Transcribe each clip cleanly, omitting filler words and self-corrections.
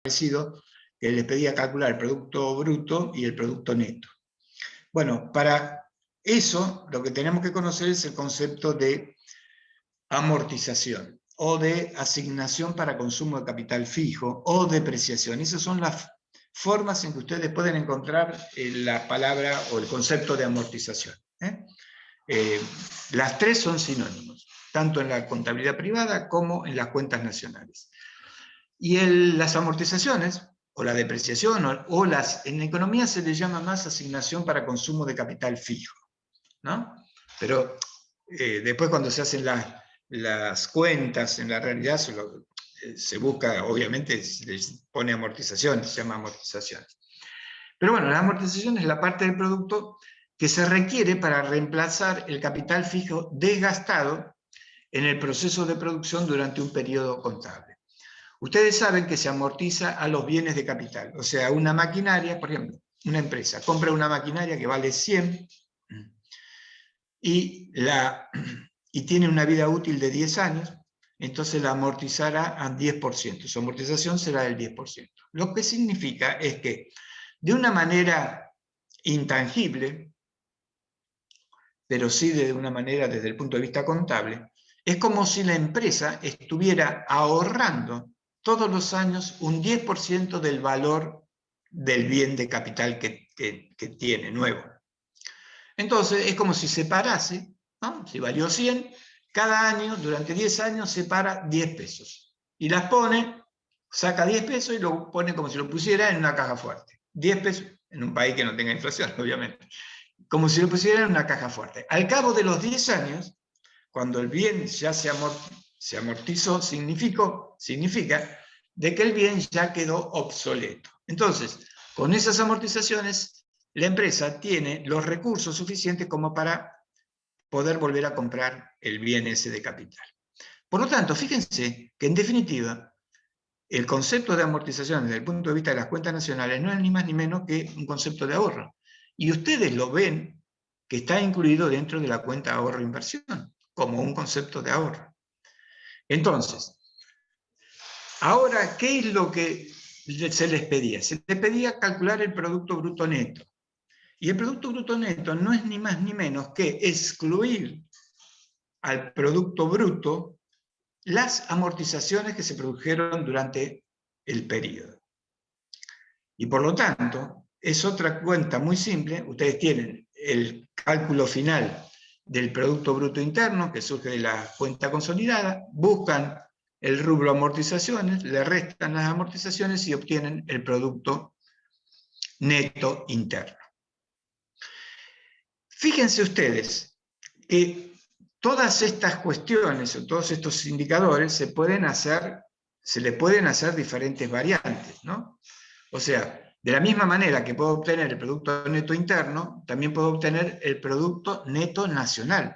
parecido, que les pedía calcular el producto bruto y el producto neto. Bueno, para eso lo que tenemos que conocer es el concepto de amortización o de asignación para consumo de capital fijo o depreciación. Esas son las formas en que ustedes pueden encontrar la palabra o el concepto de amortización. Las tres son sinónimos, tanto en la contabilidad privada como en las cuentas nacionales. Y las amortizaciones, o la depreciación, en economía se le llama más asignación para consumo de capital fijo, ¿no? Pero después cuando se hacen las cuentas, en la realidad se busca, obviamente se les pone amortización, se llama amortización. Pero bueno, la amortización es la parte del producto que se requiere para reemplazar el capital fijo desgastado en el proceso de producción durante un periodo contable. Ustedes saben que se amortiza a los bienes de capital, o sea, una maquinaria, por ejemplo, una empresa compra una maquinaria que vale 100 y tiene una vida útil de 10 años, entonces la amortizará a 10%, su amortización será del 10%. Lo que significa es que de una manera intangible, pero sí de una manera desde el punto de vista contable, es como si la empresa estuviera ahorrando todos los años un 10% del valor del bien de capital que tiene nuevo. Entonces es como si separase, ¿no? Si valió 100, cada año, durante 10 años, separa 10 pesos. Y las pone, saca 10 pesos y lo pone como si lo pusiera en una caja fuerte. 10 pesos, en un país que no tenga inflación, obviamente. Como si lo pusiera en una caja fuerte. Al cabo de los 10 años, cuando el bien ya se amortizó, significa de que el bien ya quedó obsoleto. Entonces, con esas amortizaciones, la empresa tiene los recursos suficientes como para poder volver a comprar el bien ese de capital. Por lo tanto, fíjense que en definitiva, el concepto de amortización desde el punto de vista de las cuentas nacionales no es ni más ni menos que un concepto de ahorro. Y ustedes lo ven que está incluido dentro de la cuenta ahorro-inversión, como un concepto de ahorro. Entonces, ahora, ¿qué es lo que se les pedía? Se les pedía calcular el Producto Bruto Neto. Y el Producto Bruto Neto no es ni más ni menos que excluir al Producto Bruto las amortizaciones que se produjeron durante el periodo. Y por lo tanto, es otra cuenta muy simple. Ustedes tienen el cálculo final del Producto Bruto Interno, que surge de la cuenta consolidada, buscan el rubro amortizaciones, le restan las amortizaciones y obtienen el Producto Neto Interno. Fíjense ustedes que todas estas cuestiones o todos estos indicadores se le pueden hacer diferentes variantes, ¿no? O sea, de la misma manera que puedo obtener el Producto Neto Interno, también puedo obtener el Producto Neto Nacional.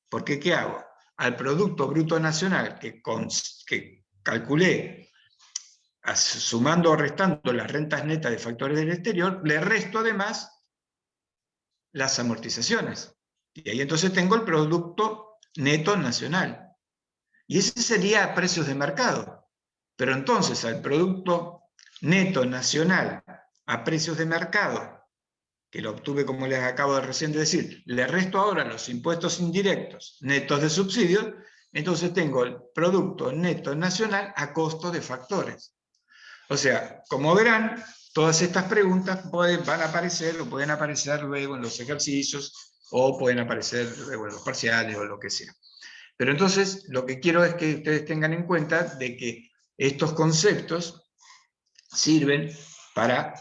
Porque ¿qué hago? Al Producto Bruto Nacional que calculé sumando o restando las rentas netas de factores del exterior, le resto además las amortizaciones. Y ahí entonces tengo el Producto Neto Nacional. Y ese sería a precios de mercado. Pero entonces al Producto Neto Nacional a precios de mercado, que lo obtuve como les acabo de recién de decir, le resto ahora los impuestos indirectos netos de subsidios, entonces tengo el Producto Neto Nacional a costo de factores. O sea, como verán, todas estas preguntas van a aparecer o pueden aparecer luego en los ejercicios o pueden aparecer luego en los parciales o lo que sea. Pero entonces lo que quiero es que ustedes tengan en cuenta de que estos conceptos sirven para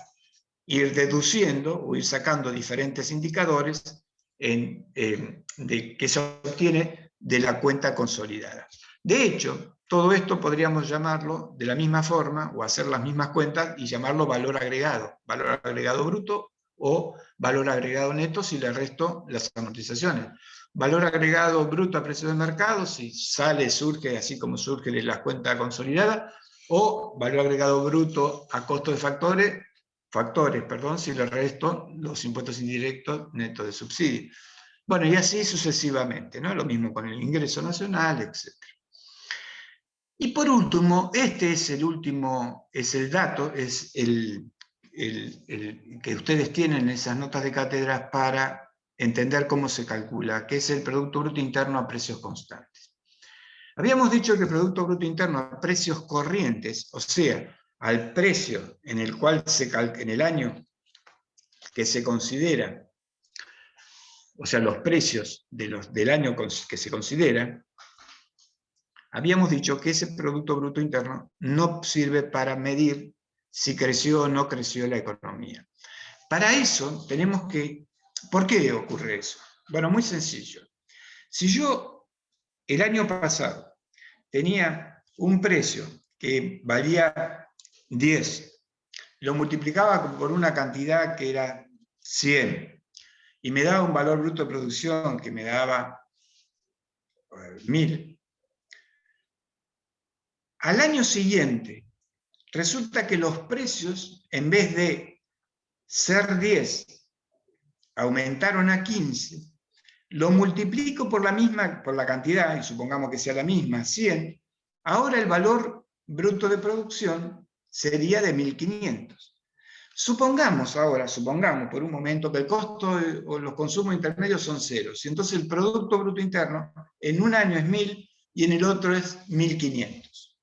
ir deduciendo o ir sacando diferentes indicadores que se obtiene de la cuenta consolidada. De hecho, todo esto podríamos llamarlo de la misma forma o hacer las mismas cuentas y llamarlo valor agregado bruto o valor agregado neto si le resto las amortizaciones. Valor agregado bruto a precio de mercado si surge así como surge de la cuenta consolidada, o valor agregado bruto a costo de factores, si le resto los impuestos indirectos netos de subsidio. Bueno, y así sucesivamente, ¿no? Lo mismo con el ingreso nacional, etc. Y por último, este es el dato, es el que ustedes tienen en esas notas de cátedra para entender cómo se calcula, que es el Producto Bruto Interno a precios constantes. Habíamos dicho que el Producto Bruto Interno a precios corrientes, o sea, al precio en el cual en el año que se considera, o sea, los precios del año que se considera, habíamos dicho que ese Producto Bruto Interno no sirve para medir si creció o no creció la economía. Para eso tenemos que... ¿Por qué ocurre eso? Bueno, muy sencillo. Si yo el año pasado tenía un precio que valía 10, lo multiplicaba por una cantidad que era 100 y me daba un valor bruto de producción que me daba 1000. Al año siguiente, resulta que los precios, en vez de ser 10, aumentaron a 15, lo multiplico por la cantidad, y supongamos que sea la misma, 100, ahora el valor bruto de producción sería de 1500. Supongamos por un momento que el costo o los consumos intermedios son 0, y entonces el Producto Bruto Interno en un año es 1000 y en el otro es 1500.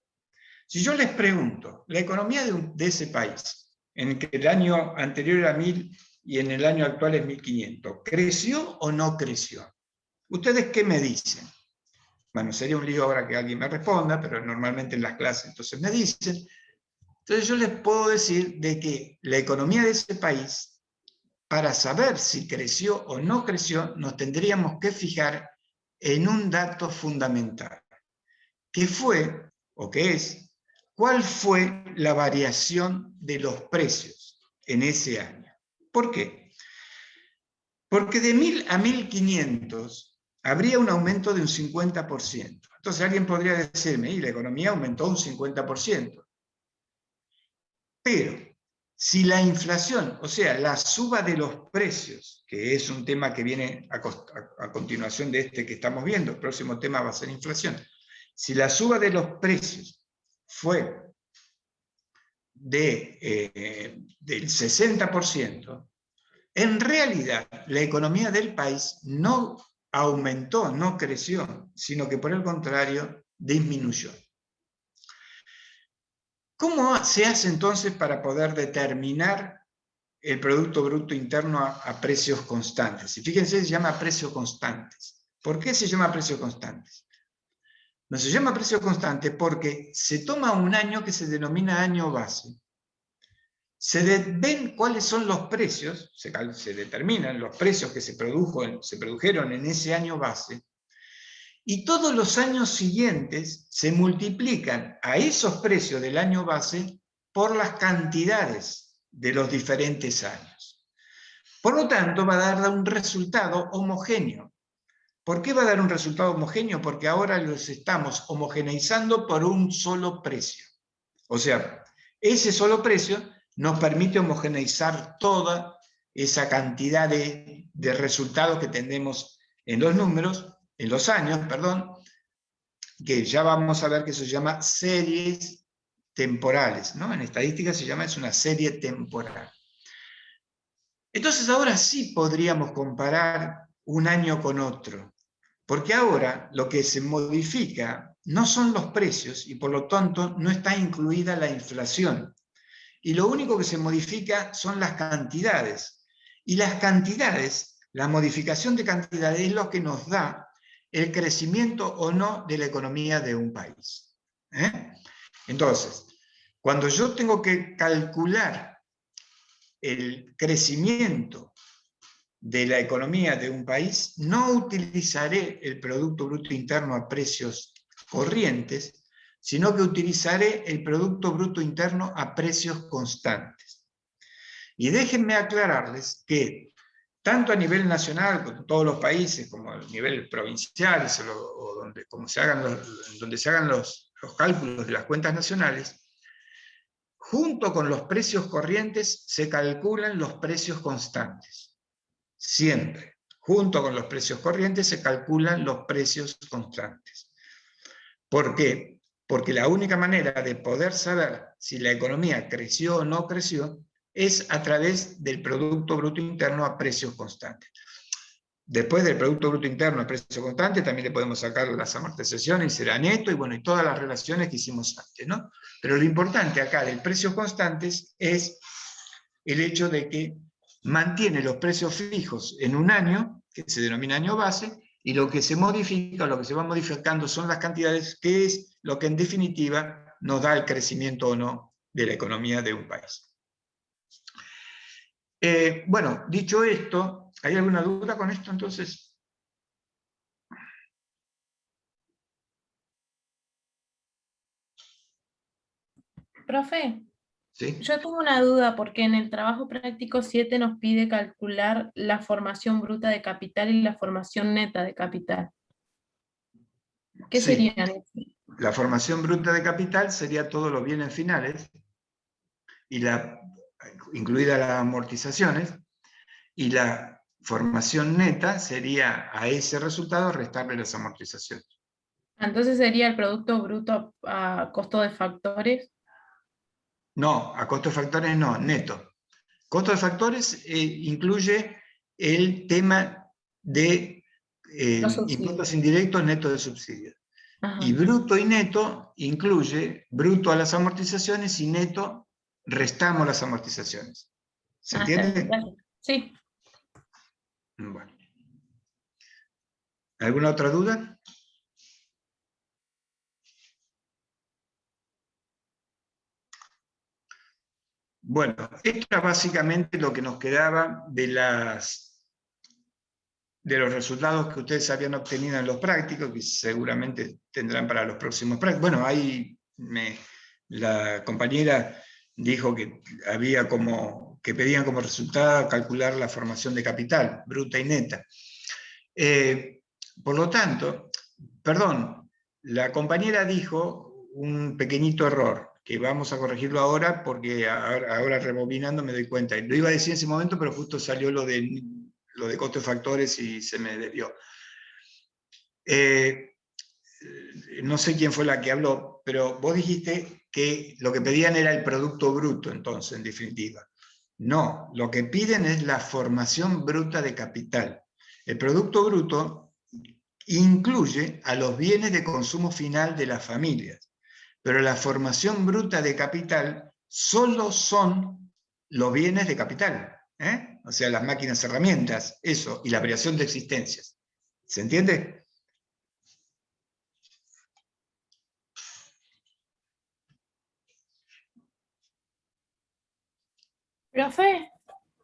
Si yo les pregunto, la economía de ese país, en que el año anterior era 1000 y en el año actual es 1500, ¿creció o no creció? ¿Ustedes qué me dicen? Bueno, sería un lío ahora que alguien me responda, pero normalmente en las clases entonces me dicen. Entonces yo les puedo decir de que la economía de ese país, para saber si creció o no creció, nos tendríamos que fijar en un dato fundamental, que fue, o que es, cuál fue la variación de los precios en ese año. ¿Por qué? Porque de 1000 a 1500 habría un aumento de un 50%. Entonces alguien podría decirme, y la economía aumentó un 50%. Pero si la inflación, o sea, la suba de los precios, que es un tema que viene a continuación de este que estamos viendo, el próximo tema va a ser inflación, si la suba de los precios fue del 60%, en realidad la economía del país no aumentó, no creció, sino que por el contrario disminuyó. ¿Cómo se hace entonces para poder determinar el Producto Bruto Interno a precios constantes? Y fíjense, se llama precios constantes. ¿Por qué se llama precios constantes? No se llama precio constante porque se toma un año que se denomina año base. Se ven cuáles son los precios, se determinan los precios que se produjeron en ese año base, y todos los años siguientes se multiplican a esos precios del año base por las cantidades de los diferentes años. Por lo tanto, va a dar un resultado homogéneo. ¿Por qué va a dar un resultado homogéneo? Porque ahora los estamos homogeneizando por un solo precio. O sea, ese solo precio nos permite homogeneizar toda esa cantidad de resultados que tenemos en los números, en los años, perdón, que ya vamos a ver que eso se llama series temporales, ¿no? En estadística es una serie temporal. Entonces ahora sí podríamos comparar un año con otro, porque ahora lo que se modifica no son los precios y por lo tanto no está incluida la inflación. Y lo único que se modifica son las cantidades. Y las cantidades, la modificación de cantidades es lo que nos da el crecimiento o no de la economía de un país. Entonces, cuando yo tengo que calcular el crecimiento de la economía de un país, no utilizaré el Producto Bruto Interno a precios corrientes, sino que utilizaré el Producto Bruto Interno a precios constantes. Y déjenme aclararles que tanto a nivel nacional, con todos los países, como a nivel provincial, o donde se hagan los cálculos de las cuentas nacionales, junto con los precios corrientes se calculan los precios constantes. Siempre. Junto con los precios corrientes se calculan los precios constantes. ¿Por qué? porque la única manera de poder saber si la economía creció o no creció es a través del Producto Bruto Interno a precios constantes. Después del Producto Bruto Interno a precio constante, también le podemos sacar las amortizaciones y será neto, y bueno, y todas las relaciones que hicimos antes, ¿no? Pero lo importante acá del precios constantes es el hecho de que mantiene los precios fijos en un año, que se denomina año base, y lo que se modifica, lo que se va modificando son las cantidades, que es lo que en definitiva nos da el crecimiento o no de la economía de un país. Bueno, dicho esto, ¿hay alguna duda con esto entonces? Profe, ¿Sí? yo tengo una duda porque en el trabajo práctico 7 nos pide calcular la formación bruta de capital y la formación neta de capital. ¿Qué Sí. serían? La formación bruta de capital sería todos los bienes finales, y incluidas las amortizaciones, y la formación neta sería a ese resultado restarle las amortizaciones. Entonces sería el producto bruto a costo de factores. No, a costo de factores no, neto. Costo de factores incluye el tema de Los impuestos subsidios. indirectos neto de subsidios. Ajá. Y bruto y neto incluye bruto a las amortizaciones y neto restamos las amortizaciones. ¿Se Ah, está bien, entiende? gracias. Sí. Bueno. ¿Alguna otra duda? Bueno, esto era básicamente lo que nos quedaba de los resultados que ustedes habían obtenido en los prácticos, que seguramente tendrán para los próximos prácticos. Bueno, ahí la compañera dijo que había que pedían como resultado calcular la formación de capital, bruta y neta. Por lo tanto, perdón, la compañera dijo un pequeñito error, que vamos a corregirlo ahora, porque ahora rebobinando me doy cuenta. Lo iba a decir en ese momento, pero justo salió lo de costo de factores y se me desvió. No sé quién fue la que habló, pero vos dijiste que lo que pedían era el producto bruto, entonces, en definitiva. No, lo que piden es la formación bruta de capital. El producto bruto incluye a los bienes de consumo final de las familias, pero la formación bruta de capital solo son los bienes de capital, o sea, las máquinas, herramientas, eso, y la variación de existencias. ¿Se entiende? Profe.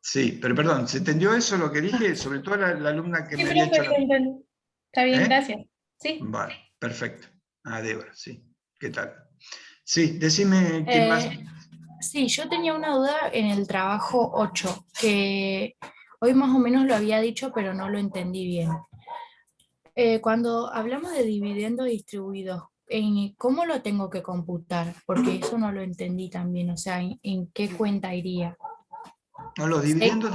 Sí, pero perdón, ¿se entendió eso lo que dije? Sobre todo la alumna que Sí, me había profe, hecho lo entendí. Está bien, ¿Eh? gracias. Sí. Vale, perfecto. Ah, Débora, sí. ¿Qué tal? Sí, decime qué más. Sí, yo tenía una duda en el trabajo 8 que hoy más o menos lo había dicho, pero no lo entendí bien. Cuando hablamos de dividendos distribuidos, ¿cómo lo tengo que computar? Porque eso no lo entendí también, o sea, ¿en qué cuenta iría? No, los Sé, dividendos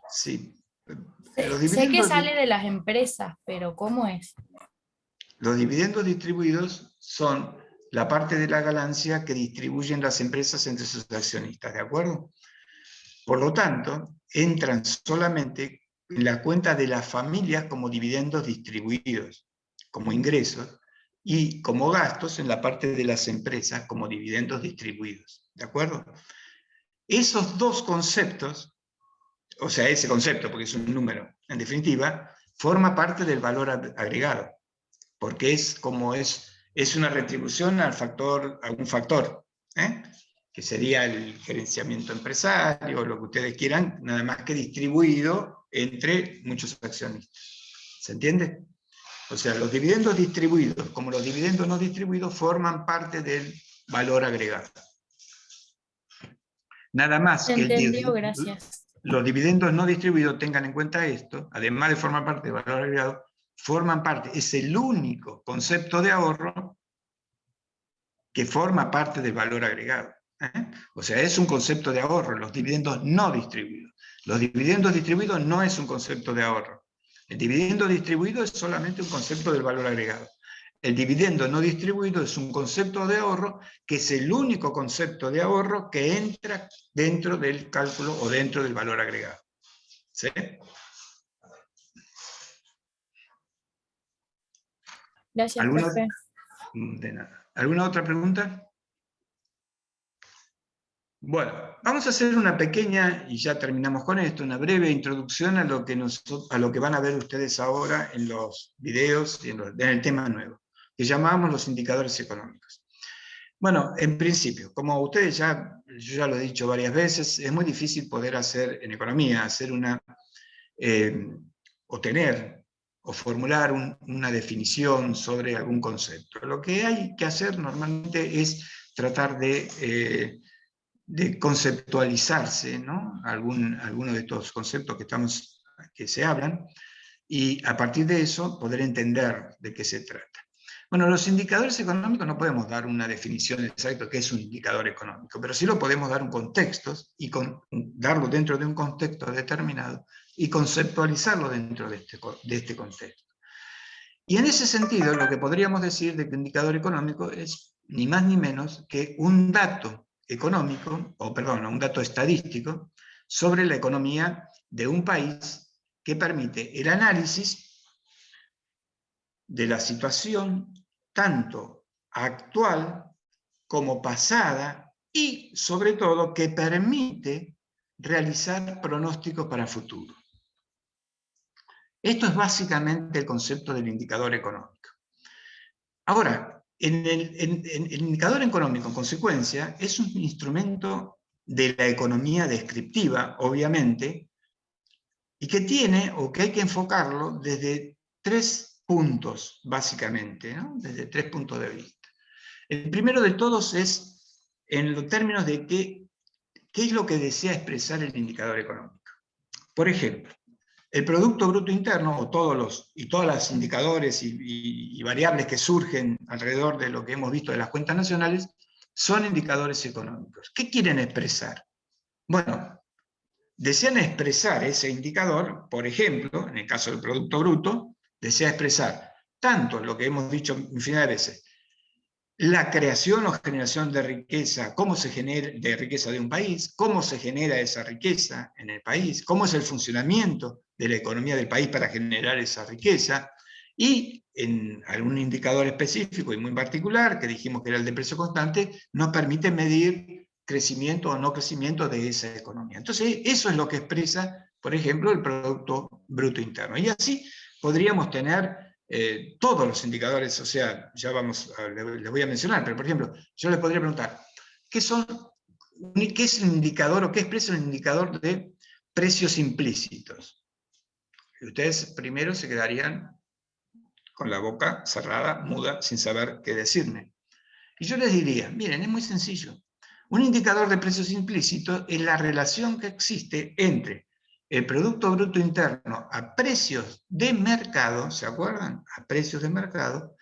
sí. Los sé que dividendos, sale de las empresas, pero ¿cómo es? los dividendos distribuidos son la parte de la ganancia que distribuyen las empresas entre sus accionistas, ¿de acuerdo? Por lo tanto, entran solamente en la cuenta de las familias como dividendos distribuidos, como ingresos, y como gastos en la parte de las empresas como dividendos distribuidos, ¿de acuerdo? Esos dos conceptos, o sea, ese concepto, porque es un número, en definitiva, forma parte del valor agregado, porque es una retribución a un factor, que sería el gerenciamiento empresario, lo que ustedes quieran, nada más que distribuido entre muchos accionistas. ¿Se entiende? O sea, los dividendos distribuidos, como los dividendos no distribuidos, forman parte del valor agregado. Nada más que Entendió, gracias. los dividendos no distribuidos tengan en cuenta esto, además de formar parte del valor agregado, forman parte, es el único concepto de ahorro que forma parte del valor agregado. O sea, es un concepto de ahorro, los dividendos no distribuidos. Los dividendos distribuidos no es un concepto de ahorro. El dividendo distribuido es solamente un concepto del valor agregado. el dividendo no distribuido es un concepto de ahorro que es el único concepto de ahorro que entra dentro del cálculo o dentro del valor agregado. ¿Sí? Gracias, profe. De nada. ¿Alguna otra pregunta? Bueno, vamos a hacer una pequeña, y ya terminamos con esto, una breve introducción a lo que van a ver ustedes ahora en los videos y en el tema nuevo, que llamamos los indicadores económicos. Bueno, en principio, como ustedes yo ya lo he dicho varias veces, es muy difícil poder hacer en economía, o tener o formular una definición sobre algún concepto. Lo que hay que hacer normalmente es tratar de conceptualizarse, ¿no? Alguno de estos conceptos que se hablan, y a partir de eso poder entender de qué se trata. Bueno, los indicadores económicos no podemos dar una definición exacta de qué es un indicador económico, pero sí lo podemos dar un contexto y darlo dentro de un contexto determinado y conceptualizarlo dentro de este contexto. Y en ese sentido, lo que podríamos decir de que un indicador económico es ni más ni menos que un dato económico, un dato estadístico sobre la economía de un país que permite el análisis de la situación tanto actual como pasada y, sobre todo, que permite realizar pronósticos para futuro. Esto es básicamente el concepto del indicador económico. Ahora, el indicador económico, en consecuencia, es un instrumento de la economía descriptiva, obviamente, y que hay que enfocarlo desde 3 puntos, básicamente, ¿no? Desde 3 puntos de vista. El primero de todos es en los términos de qué es lo que desea expresar el indicador económico. Por ejemplo, el Producto Bruto Interno, o todos los indicadores y variables que surgen alrededor de lo que hemos visto de las cuentas nacionales, son indicadores económicos. ¿Qué quieren expresar? Bueno, desean expresar ese indicador, por ejemplo, en el caso del Producto Bruto, desea expresar tanto lo que hemos dicho infinidad de veces, la creación o generación de riqueza, cómo se genera de riqueza de un país, cómo se genera esa riqueza en el país, cómo es el funcionamiento de la economía del país para generar esa riqueza, y en algún indicador específico y muy particular, que dijimos que era el de precio constante, nos permite medir crecimiento o no crecimiento de esa economía. Entonces, eso es lo que expresa, por ejemplo, el Producto Bruto Interno. Y así podríamos tener todos los indicadores, o sea, ya les voy a mencionar, pero por ejemplo, yo les podría preguntar, ¿qué es un indicador o qué expresa un indicador de precios implícitos? Y ustedes primero se quedarían con la boca cerrada, muda, sin saber qué decirme. Y yo les diría, miren, es muy sencillo. Un indicador de precios implícitos es la relación que existe entre el Producto Bruto Interno a precios de mercado, ¿se acuerdan? A precios de mercado,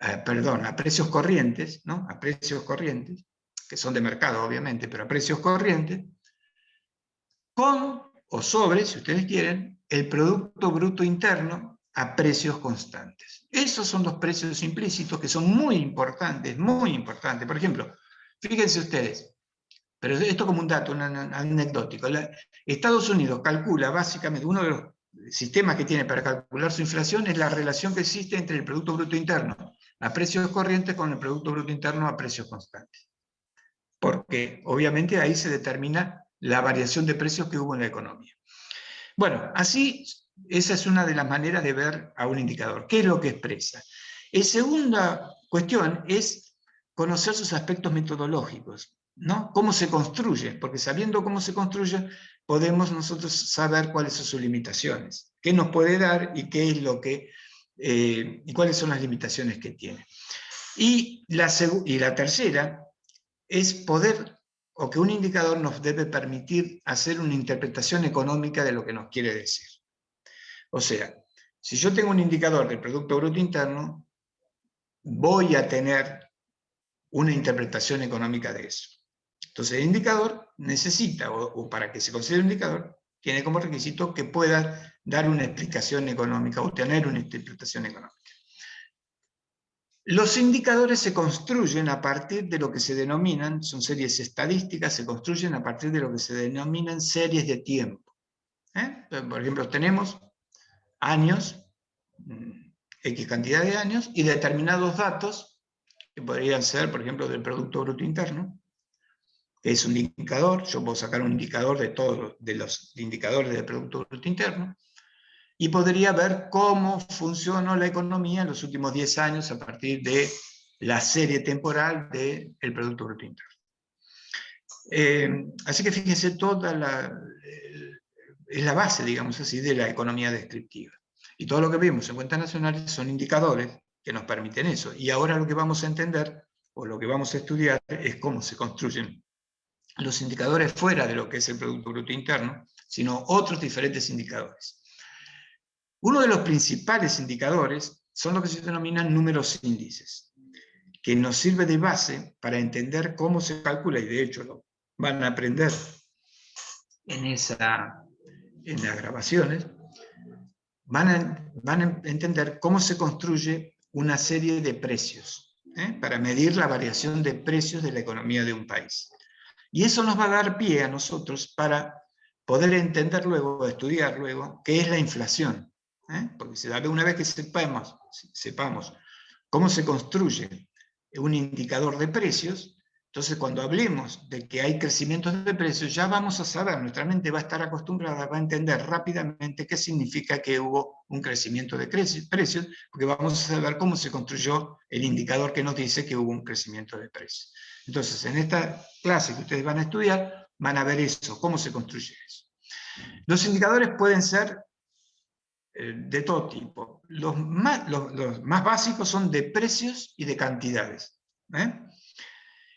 a precios corrientes, ¿no? A precios corrientes, que son de mercado obviamente, pero a precios corrientes, con o sobre, si ustedes quieren, el Producto Bruto Interno a precios constantes. Esos son los precios implícitos que son muy importantes, muy importantes. Por ejemplo, fíjense ustedes, pero esto como un dato, un anecdótico. Estados Unidos calcula básicamente, uno de los sistemas que tiene para calcular su inflación es la relación que existe entre el Producto Bruto Interno a precios corrientes con el Producto Bruto Interno a precios constantes. Porque obviamente ahí se determina la variación de precios que hubo en la economía. Bueno, así, esa es una de las maneras de ver a un indicador. ¿Qué es lo que expresa? La segunda cuestión es conocer sus aspectos metodológicos, ¿no? ¿Cómo se construye? Porque sabiendo cómo se construye, podemos nosotros saber cuáles son sus limitaciones, qué nos puede dar y qué es lo que, y cuáles son las limitaciones que tiene. Y la tercera es poder, o que un indicador nos debe permitir hacer una interpretación económica de lo que nos quiere decir. O sea, si yo tengo un indicador del Producto Bruto Interno, voy a tener una interpretación económica de eso. Entonces el indicador necesita, o para que se considere un indicador, tiene como requisito que pueda dar una explicación económica o tener una interpretación económica. Los indicadores se construyen a partir de lo que se denominan, son series estadísticas, se construyen a partir de lo que se denominan series de tiempo. Por ejemplo, tenemos años, X cantidad de años, y determinados datos, que podrían ser, por ejemplo, del Producto Bruto Interno, que es un indicador. Yo puedo sacar un indicador de todos los indicadores del Producto Bruto Interno, y podría ver cómo funcionó la economía en los últimos 10 años a partir de la serie temporal del Producto Bruto Interno. Así que fíjense, es la base, digamos así, de la economía descriptiva. Y todo lo que vemos en cuentas nacionales son indicadores que nos permiten eso. Y ahora lo que vamos a entender, o lo que vamos a estudiar, es cómo se construyen los indicadores fuera de lo que es el Producto Bruto Interno, sino otros diferentes indicadores. Uno de los principales indicadores son lo que se denominan números índices, que nos sirve de base para entender cómo se calcula, y de hecho lo van a aprender en las grabaciones, van a entender cómo se construye una serie de precios, para medir la variación de precios de la economía de un país. Y eso nos va a dar pie a nosotros para poder entender luego, estudiar luego, qué es la inflación. Porque una vez que sepamos cómo se construye un indicador de precios, entonces cuando hablemos de que hay crecimientos de precios, ya vamos a saber, nuestra mente va a estar acostumbrada, va a entender rápidamente qué significa que hubo un crecimiento de precios, porque vamos a saber cómo se construyó el indicador que nos dice que hubo un crecimiento de precios. Entonces, en esta clase que ustedes van a estudiar, van a ver eso, cómo se construye eso. Los indicadores pueden ser de todo tipo. Los más básicos son de precios y de cantidades.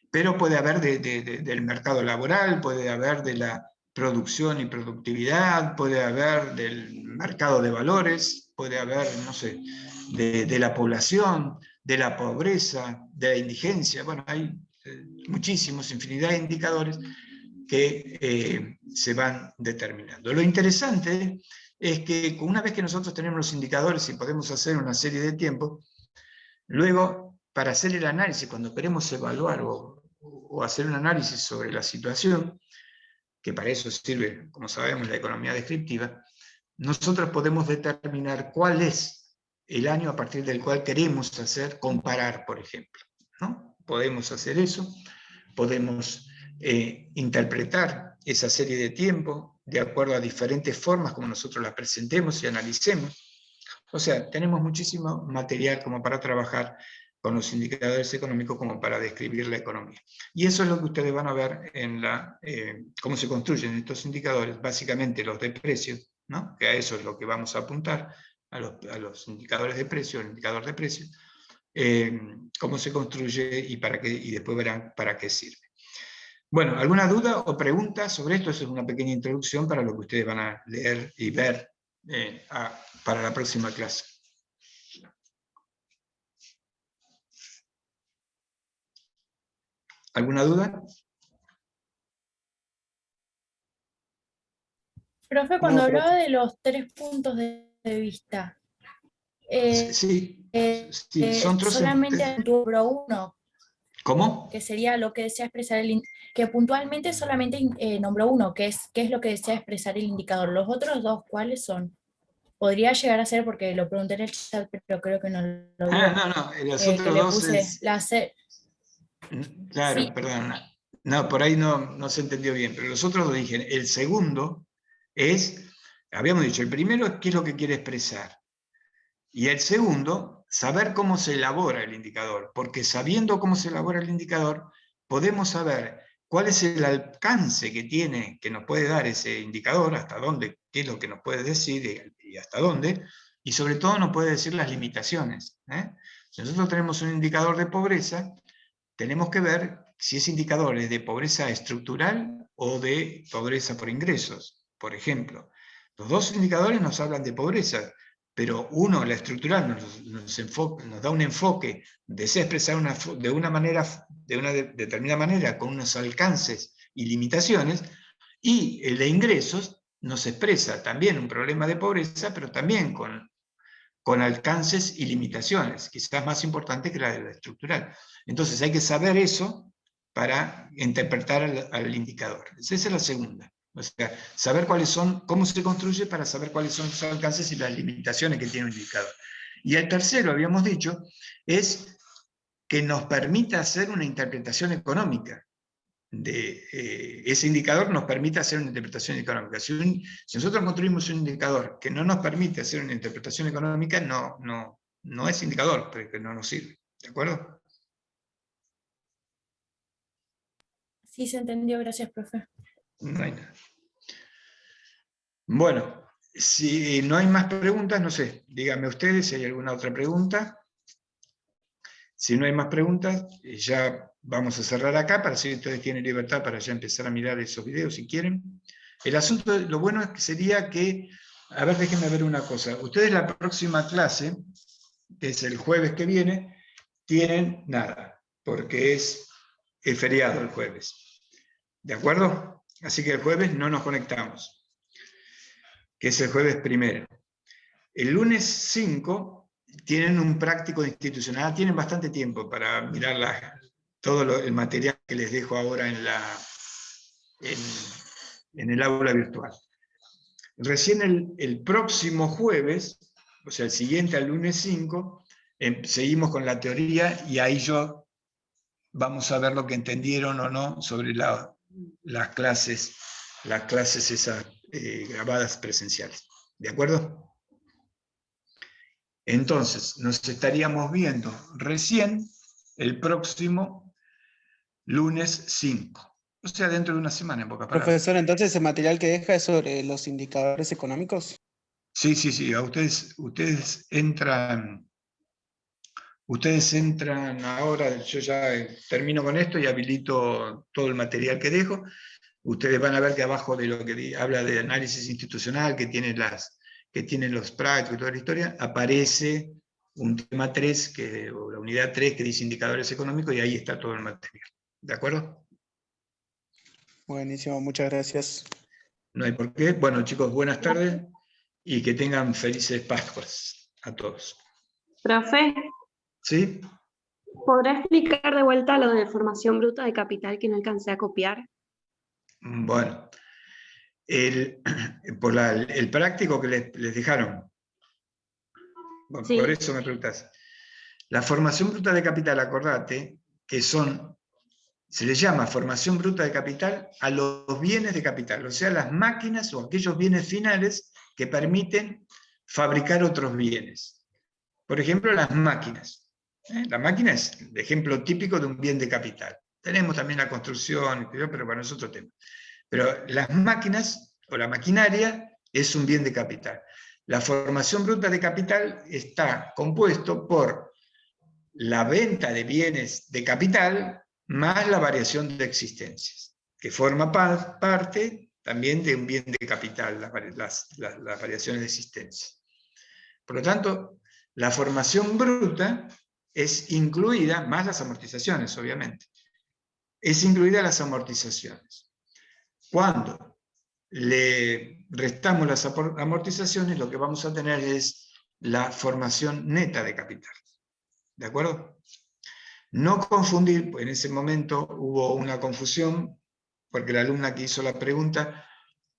Pero puede haber del mercado laboral, puede haber de la producción y productividad, puede haber del mercado de valores, puede haber, no sé, de la población, de la pobreza, de la indigencia. Bueno, hay muchísimos, infinidad de indicadores que se van determinando. Lo interesante es que una vez que nosotros tenemos los indicadores y podemos hacer una serie de tiempo, luego, para hacer el análisis, cuando queremos evaluar o hacer un análisis sobre la situación, que para eso sirve, como sabemos, la economía descriptiva, nosotros podemos determinar cuál es el año a partir del cual queremos comparar, por ejemplo, ¿no? Podemos hacer eso, podemos interpretar esa serie de tiempo de acuerdo a diferentes formas como nosotros las presentemos y analicemos. O sea, tenemos muchísimo material como para trabajar con los indicadores económicos como para describir la economía. Y eso es lo que ustedes van a ver en cómo se construyen estos indicadores, básicamente los de precios, ¿no? Que a eso es lo que vamos a apuntar, a los indicadores de precio, el indicador de precio, cómo se construye y después verán para qué sirve. Bueno, ¿alguna duda o pregunta sobre esto? Eso es una pequeña introducción para lo que ustedes van a leer y ver para la próxima clase. ¿Alguna duda? Profe, cuando hablaba de los 3 puntos de vista, Sí, son solamente nombró uno. ¿Cómo? Que sería lo que desea expresar que puntualmente solamente nombró uno, que es lo que desea expresar el indicador. Los otros dos, ¿cuáles son? Podría llegar a ser, porque lo pregunté en el chat, pero creo que no lo vi. No, los otros dos puse Claro, sí. perdón. No, por ahí no se entendió bien, pero los otros dos dije, el segundo es, habíamos dicho, el primero es qué es lo que quiere expresar. Y el segundo, saber cómo se elabora el indicador, porque sabiendo cómo se elabora el indicador, podemos saber cuál es el alcance que tiene, que nos puede dar ese indicador, hasta dónde, qué es lo que nos puede decir y hasta dónde, y sobre todo nos puede decir las limitaciones. Si nosotros tenemos un indicador de pobreza, tenemos que ver si ese indicador es de pobreza estructural o de pobreza por ingresos, por ejemplo. Los dos indicadores nos hablan de pobreza, pero uno, la estructural, nos da un enfoque, desea expresar de una determinada manera, con unos alcances y limitaciones, y el de ingresos nos expresa también un problema de pobreza, pero también con con alcances y limitaciones, quizás más importante que la estructural. Entonces hay que saber eso para interpretar al indicador. Esa es la segunda. O sea, saber cuáles son, cómo se construye para saber cuáles son los alcances y las limitaciones que tiene un indicador. Y el tercero, habíamos dicho, es que nos permita hacer una interpretación económica. Ese indicador nos permite hacer una interpretación económica. Si nosotros construimos un indicador que no nos permite hacer una interpretación económica, no es indicador, porque no nos sirve. ¿De acuerdo? Sí, se entendió, gracias, profe. No hay nada. Bueno, si no hay más preguntas, no sé, díganme ustedes si hay alguna otra pregunta. Si no hay más preguntas, ya vamos a cerrar acá, para si ustedes tienen libertad para ya empezar a mirar esos videos si quieren. El asunto, lo bueno es que sería que, a ver, déjenme ver una cosa. Ustedes la próxima clase, que es el jueves que viene, tienen nada, porque es feriado el jueves. ¿De acuerdo? Así que el jueves no nos conectamos, que es el jueves primero. El lunes 5 tienen un práctico institucional, tienen bastante tiempo para mirar todo el material que les dejo ahora en el aula virtual. Recién el próximo jueves, o sea, el siguiente al lunes 5, seguimos con la teoría y ahí vamos a ver lo que entendieron o no sobre las clases esas grabadas presenciales. ¿De acuerdo? Entonces, nos estaríamos viendo recién el próximo lunes 5. O sea, dentro de una semana, en pocas palabras. Profesor, entonces el material que deja es sobre los indicadores económicos. Sí, sí, sí. Ustedes entran ahora, yo ya termino con esto y habilito todo el material que dejo. Ustedes van a ver que abajo de lo que habla de análisis institucional, que tiene los prácticos y toda la historia, aparece un tema 3, o la unidad 3, que dice indicadores económicos, y ahí está todo el material. ¿De acuerdo? Buenísimo, muchas gracias. No hay por qué. Bueno, chicos, buenas tardes y que tengan felices Pascuas a todos. Profe, ¿Sí? ¿podrá explicar de vuelta lo de formación bruta de capital que no alcancé a copiar? Bueno, por el práctico que les dejaron. Bueno, Sí. por eso me preguntas. La formación bruta de capital, acordate, que se le llama formación bruta de capital a los bienes de capital, o sea, las máquinas o aquellos bienes finales que permiten fabricar otros bienes. Por ejemplo, las máquinas. La máquina es el ejemplo típico de un bien de capital. Tenemos también la construcción, pero bueno, es otro tema. Pero las máquinas o la maquinaria es un bien de capital. La formación bruta de capital está compuesto por la venta de bienes de capital más la variación de existencias, que forma parte también de un bien de capital, las variaciones de existencia. Por lo tanto, la formación bruta es incluida, más las amortizaciones, obviamente, es incluida las amortizaciones. Cuando le restamos las amortizaciones, lo que vamos a tener es la formación neta de capital. ¿De acuerdo? No confundir, pues en ese momento hubo una confusión, porque la alumna que hizo la pregunta,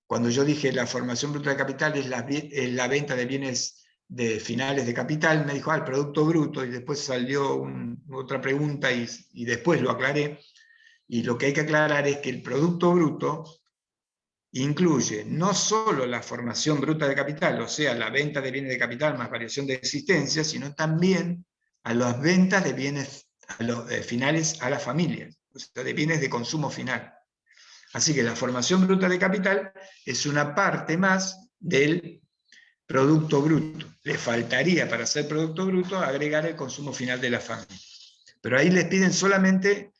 cuando yo dije la formación bruta de capital es la venta de bienes de finales de capital, me dijo, el producto bruto, y después salió otra pregunta y después lo aclaré, y lo que hay que aclarar es que el producto bruto incluye no solo la formación bruta de capital, o sea, la venta de bienes de capital más variación de existencia, sino también a las ventas de bienes finales a las familias, o sea, de bienes de consumo final. Así que la formación bruta de capital es una parte más del producto bruto. Le faltaría, para hacer producto bruto, agregar el consumo final de la familia. Pero ahí les piden solamente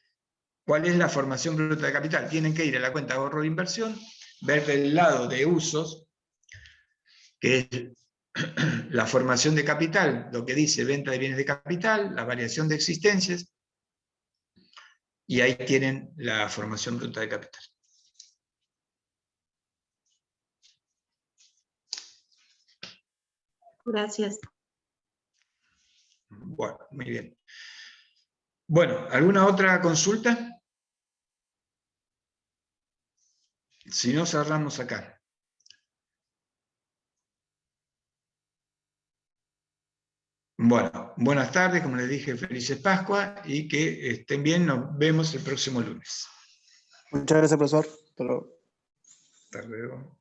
cuál es la formación bruta de capital. Tienen que ir a la cuenta de ahorro de inversión, ver del lado de usos, que es la formación de capital, lo que dice venta de bienes de capital, la variación de existencias, y ahí tienen la formación bruta de capital. Gracias. Bueno, muy bien. Bueno, ¿alguna otra consulta? Si no, cerramos acá. Bueno, buenas tardes, como les dije, felices Pascua y que estén bien, nos vemos el próximo lunes. Muchas gracias, profesor. Hasta luego. Hasta luego.